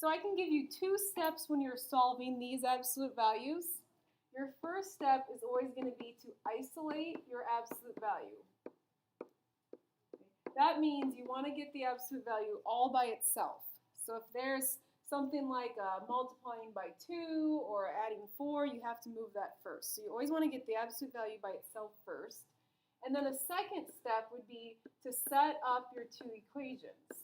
So I can give you two steps when you're solving these absolute values. Your first step is always going to be to isolate your absolute value. That means you want to get the absolute value all by itself. So if there's something like multiplying by 2 or adding 4, you have to move that first. So you always want to get the absolute value by itself first. And then a second step would be to set up your two equations.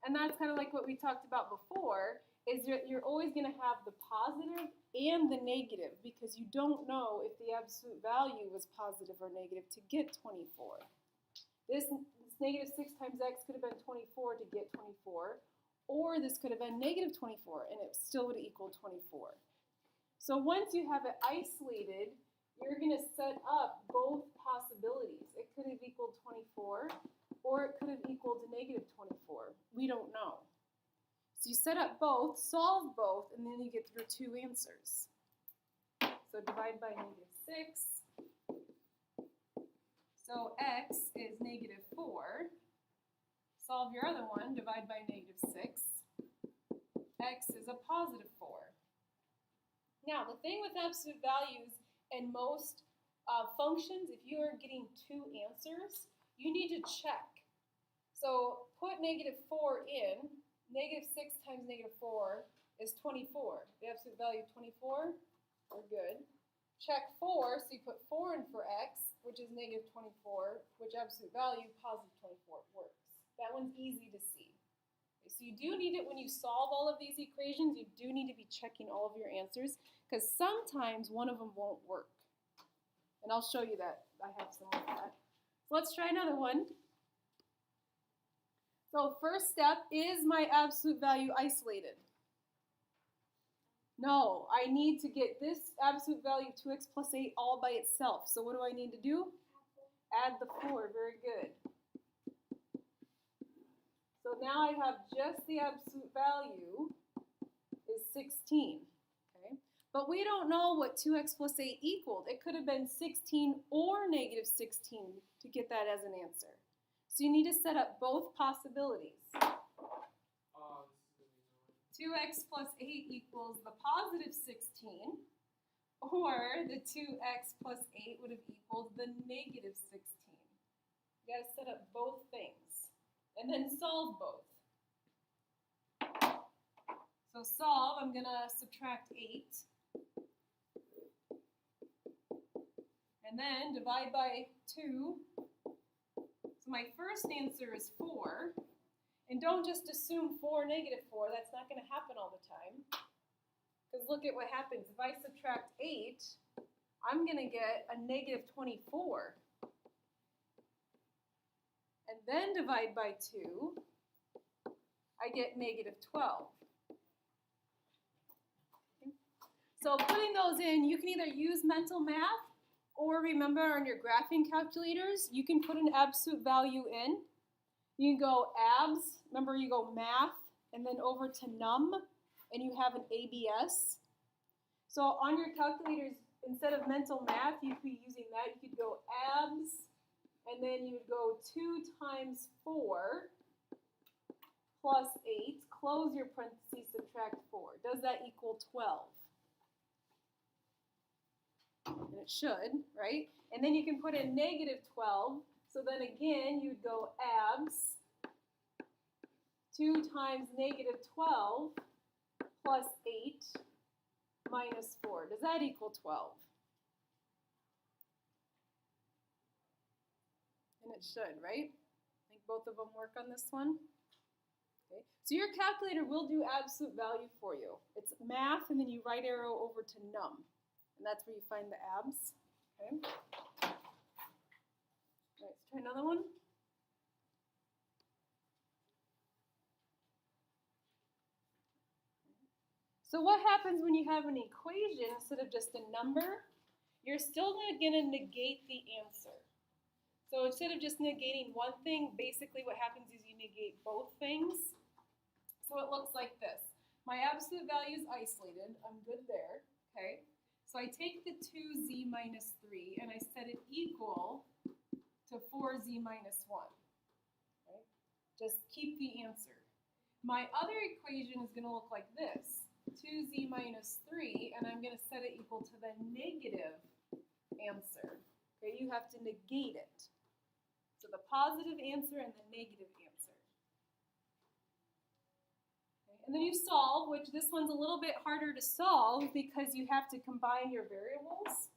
And that's kind of like what we talked about before, is you're always going to have the positive and the negative because you don't know if the absolute value was positive or negative to get 24. This negative 6 times x could have been 24 to get 24, or this could have been negative 24 and it still would equal 24. So once you have it isolated, you're going to set up both possibilities. It could have equaled 24, or it could have equaled to negative 24. We don't know. So you set up both, solve both, and then you get your two answers. So divide by negative 6. So x is negative 4. Solve your other one, divide by negative 6. X is a positive 4. Now, the thing with absolute values and most functions, if you are getting two answers, you need to check. So put negative 4 in. Negative 6 times negative 4 is 24. The absolute value of 24, we're good. Check 4, so you put 4 in for x, which is negative 24, which absolute value, positive 24, works. That one's easy to see. Okay, so you do need it when you solve all of these equations, you do need to be checking all of your answers, because sometimes one of them won't work. And I'll show you that. I have some like that. So let's try another one. So first step, is my absolute value isolated? No, I need to get this absolute value 2x plus 8 all by itself. So what do I need to do? Add the 4, very good. So now I have just the absolute value is 16. Okay? But we don't know what 2x plus 8 equaled. It could have been 16 or negative 16 to get that as an answer. So you need to set up both possibilities. 2x plus 8 equals the positive 16, or the 2x plus 8 would have equaled the negative 16. You got to set up both things, and then solve both. So solve, I'm going to subtract 8, and then divide by 2. So my first answer is 4. And don't just assume 4, negative 4. That's not going to happen all the time. Because look at what happens. If I subtract 8, I'm going to get a negative 24. And then divide by 2, I get negative 12. Okay. So putting those in, you can either use mental math, or remember on your graphing calculators, you can put an absolute value in. You can go abs, remember you go math, and then over to num, and you have an ABS. So on your calculators, instead of mental math, you could be using that. You could go abs, and then you would go 2 times 4 plus 8, close your parentheses, subtract 4. Does that equal 12? And it should, right? And then you can put in negative 12. So then again, you'd go abs, 2 times negative 12 plus 8 minus 4. Does that equal 12? And it should, right? I think both of them work on this one. Okay. So your calculator will do absolute value for you. It's math, and then you right arrow over to num. And that's where you find the abs. Okay. All right, let's try another one. So what happens when you have an equation instead of just a number? You're still going to negate the answer. So instead of just negating one thing, basically what happens is you negate both things. So it looks like this. My absolute value is isolated. I'm good there. Okay. So I take the 2z minus 3 and I set it equal to 4z minus 1. Right? Just keep the answer. My other equation is going to look like this. 2z minus 3, and I'm going to set it equal to the negative answer. Okay, you have to negate it. So the positive answer and the negative answer. Okay, and then you solve, which this one's a little bit harder to solve because you have to combine your variables.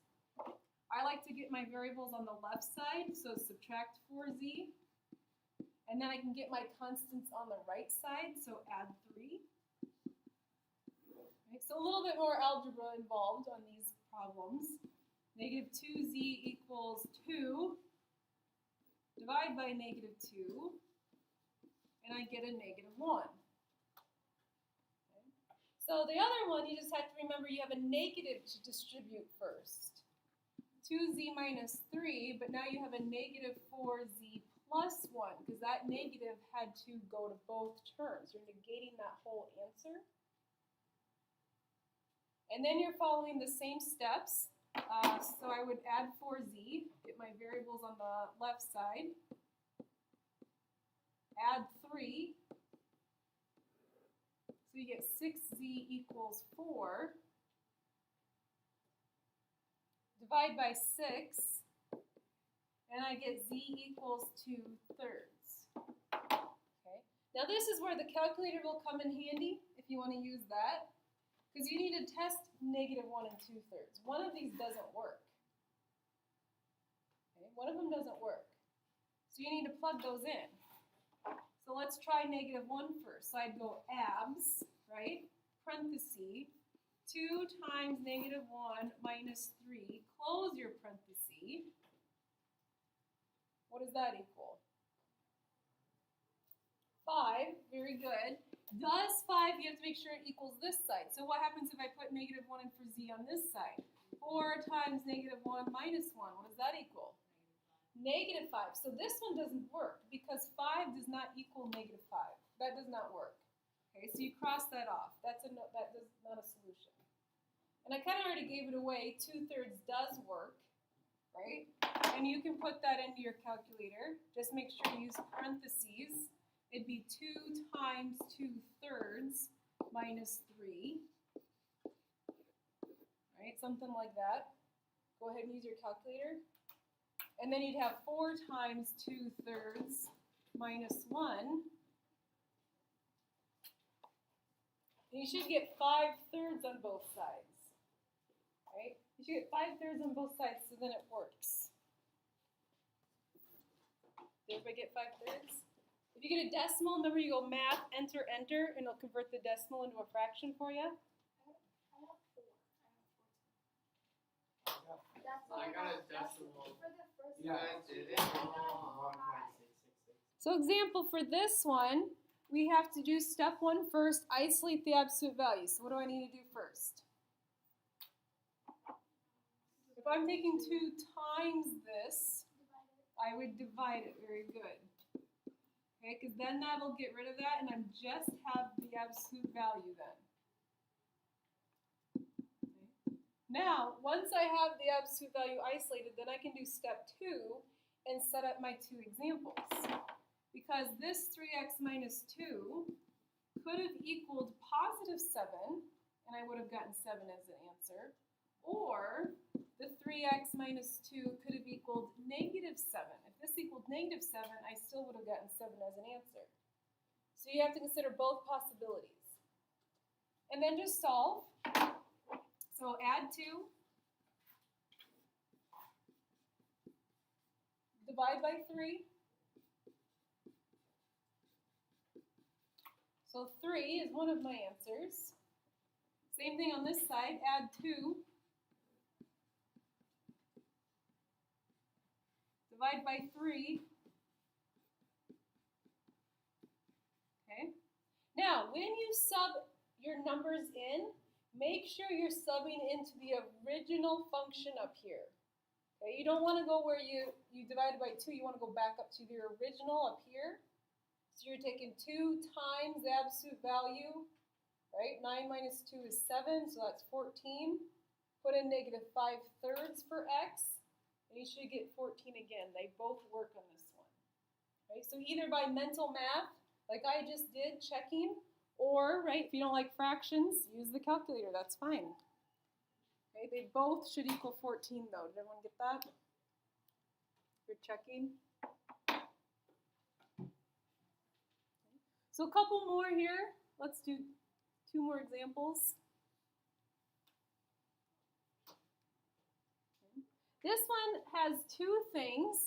I like to get my variables on the left side, so subtract 4z. And then I can get my constants on the right side, so add 3. Okay, so a little bit more algebra involved on these problems. Negative 2z equals 2. Divide by negative 2, and I get a negative 1. Okay. So the other one, you just have to remember you have a negative to distribute first. 2z minus 3, but now you have a negative 4z plus 1, because that negative had to go to both terms. You're negating that whole answer. And then you're following the same steps. So I would add 4z, get my variables on the left side, add 3, so you get 6z equals 4, divide by 6, and I get z equals 2/3. Okay. Now this is where the calculator will come in handy if you want to use that. Because you need to test negative 1 and 2/3. One of these doesn't work. Okay, one of them doesn't work. So you need to plug those in. So let's try negative 1 first. So I'd go abs, right? Parenthesis, 2 times negative 1 minus 3. Close your parenthesis. What does that equal? 5. Very good. Does 5, you have to make sure it equals this side. So what happens if I put negative 1 in for z on this side? 4 times negative 1 minus 1. What does that equal? Negative 5. So this one doesn't work because 5 does not equal negative 5. That does not work. Okay, so you cross that off. That is not a solution. And I kind of already gave it away. 2/3 does work, right? And you can put that into your calculator. Just make sure you use parentheses. It'd be 2 times 2/3 minus 3. Right, something like that. Go ahead and use your calculator. And then you'd have 4 times 2/3 minus 1. And you should get 5/3 on both sides. Right? You should get 5/3 on both sides, so then it works. Did everybody get 5/3? If you get a decimal, remember you go math, enter, enter, and it'll convert the decimal into a fraction for you. I got a decimal. Yeah, I did it. So example for this one, we have to do step 1 first, isolate the absolute value. So what do I need to do first? If I'm taking 2 times this, I would divide it. Very good. Okay, because then that'll get rid of that, and I just have the absolute value then. Okay. Now, once I have the absolute value isolated, then I can do step 2 and set up my 2 examples. Because this 3x minus 2 could have equaled positive 7, and I would have gotten 7 as an answer, or the 3x minus 2 could have equaled negative 7. If this equaled negative 7, I still would have gotten 7 as an answer. So you have to consider both possibilities. And then just solve. So add 2. Divide by 3. So 3 is one of my answers. Same thing on this side, add 2. Divide by 3. Okay. Now, when you sub your numbers in, make sure you're subbing into the original function up here. Okay, you don't want to go where you divided by 2. You want to go back up to the original up here. So you're taking 2 times the absolute value, right? 9 minus 2 is 7, so that's 14. Put in negative 5/3 for x. And you should get 14 again. They both work on this one. Okay, so either by mental math like I just did, checking, or, right, if you don't like fractions, use the calculator, that's fine. Okay, they both should equal 14 though. Did everyone get that? You're checking. So a couple more here. Let's do 2 more examples. This one has 2 things.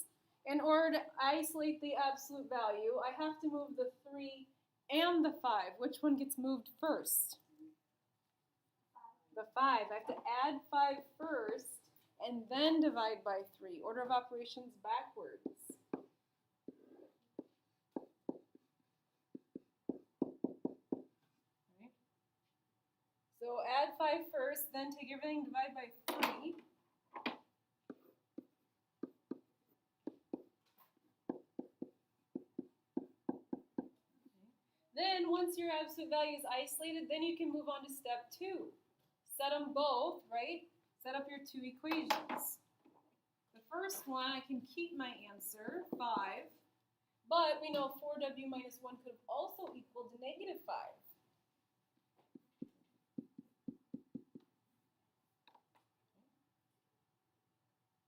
In order to isolate the absolute value, I have to move the 3 and the 5. Which one gets moved first? The 5. I have to add 5 first and then divide by 3. Order of operations backwards. Right. So add 5 first, then take everything, divide by 3. Then once your absolute value is isolated, then you can move on to step 2. Set them both, right? Set up your 2 equations. The first one, I can keep my answer, 5, but we know 4w minus 1 could have also equaled to negative 5.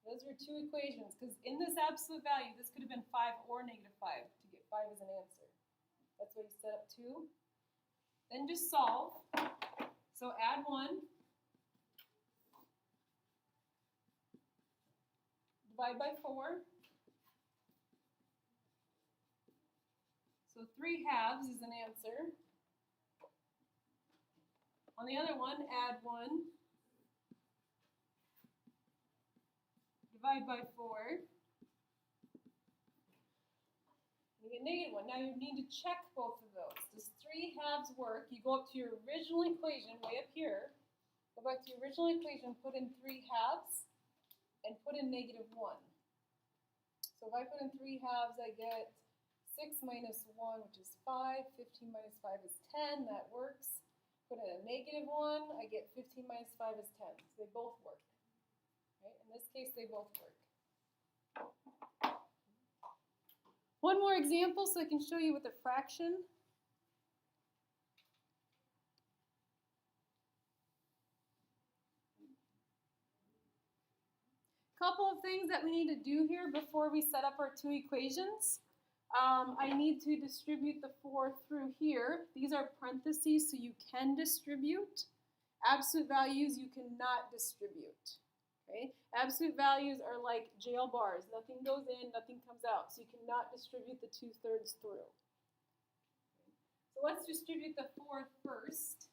Those are 2 equations, because in this absolute value, this could have been 5 or negative 5 to get 5 as an answer. That's why you set up 2. Then just solve. So add 1. Divide by 4. So 3 halves is an answer. On the other one, add 1. Divide by 4. You get negative 1. Now you need to check both of those. Does 3 halves work? You go up to your original equation way up here. Go back to your original equation, put in 3 halves, and put in negative 1. So if I put in 3 halves, I get 6 minus 1, which is 5. 15 minus 5 is 10. That works. Put in a negative 1, I get 15 minus 5 is 10. So they both work. Right? In this case, they both work. One more example so I can show you with a fraction. Couple of things that we need to do here before we set up our 2 equations. I need to distribute the 4 through here. These are parentheses, so you can distribute. Absolute values you cannot distribute. Okay? Absolute values are like jail bars. Nothing goes in, nothing comes out. So you cannot distribute the 2/3 through. So let's distribute the 4 first.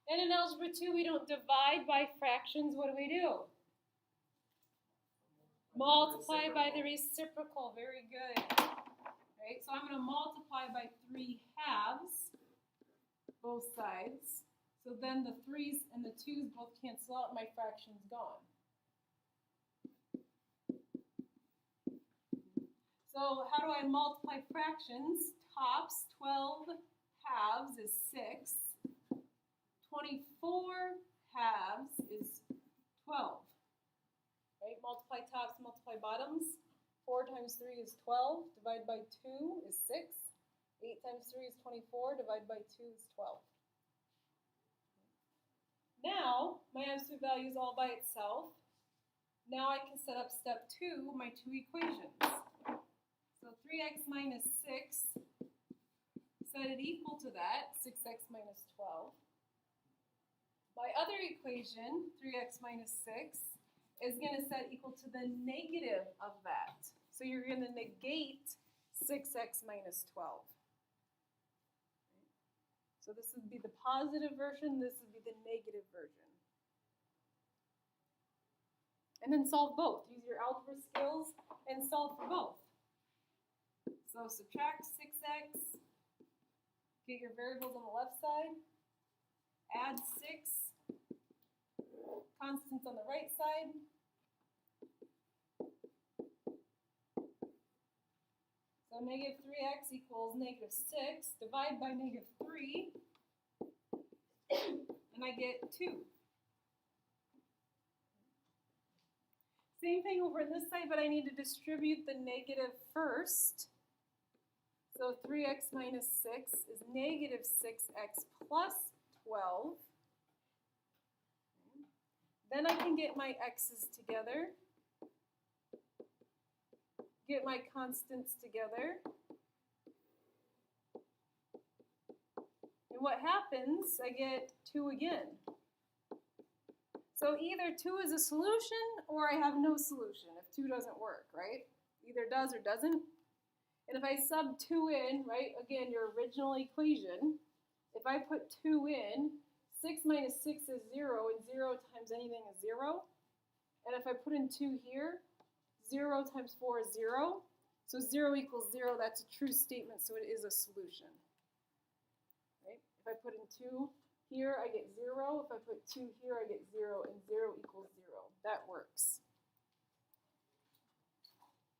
And in Algebra 2, we don't divide by fractions. What do? Multiply by the reciprocal. Very good. Right? So I'm going to multiply by 3 halves, both sides. So then the 3's and the 2's both cancel out, and my fraction's gone. So how do I multiply fractions? Tops, 12 halves is 6. 24 halves is 12. Right? Multiply tops, multiply bottoms. 4 times 3 is 12. Divide by 2 is 6. 8 times 3 is 24. Divide by 2 is 12. Now, my absolute value is all by itself. Now I can set up step 2, my 2 equations. So 3x minus 6, set it equal to that, 6x minus 12. My other equation, 3x minus 6, is going to set equal to the negative of that. So you're going to negate 6x minus 12. So this would be the positive version, this would be the negative version. And then solve both. Use your algebra skills and solve for both. So subtract 6x, get your variables on the left side, add 6, constants on the right side. So negative 3x equals negative 6. Divide by negative 3, and I get 2. Same thing over on this side, but I need to distribute the negative first. So 3x minus 6 is negative 6x plus 12. Then I can get my x's together, get my constants together. And what happens, I get 2 again. So either 2 is a solution or I have no solution if 2 doesn't work, right? Either does or doesn't. And if I sub 2 in, right, again, your original equation, if I put 2 in, 6 minus 6 is 0, and 0 times anything is 0. And if I put in 2 here, 0 times 4 is 0. So 0 equals 0, that's a true statement, so it is a solution. Right? If I put in 2 here, I get 0. If I put 2 here, I get 0, and 0 equals 0. That works.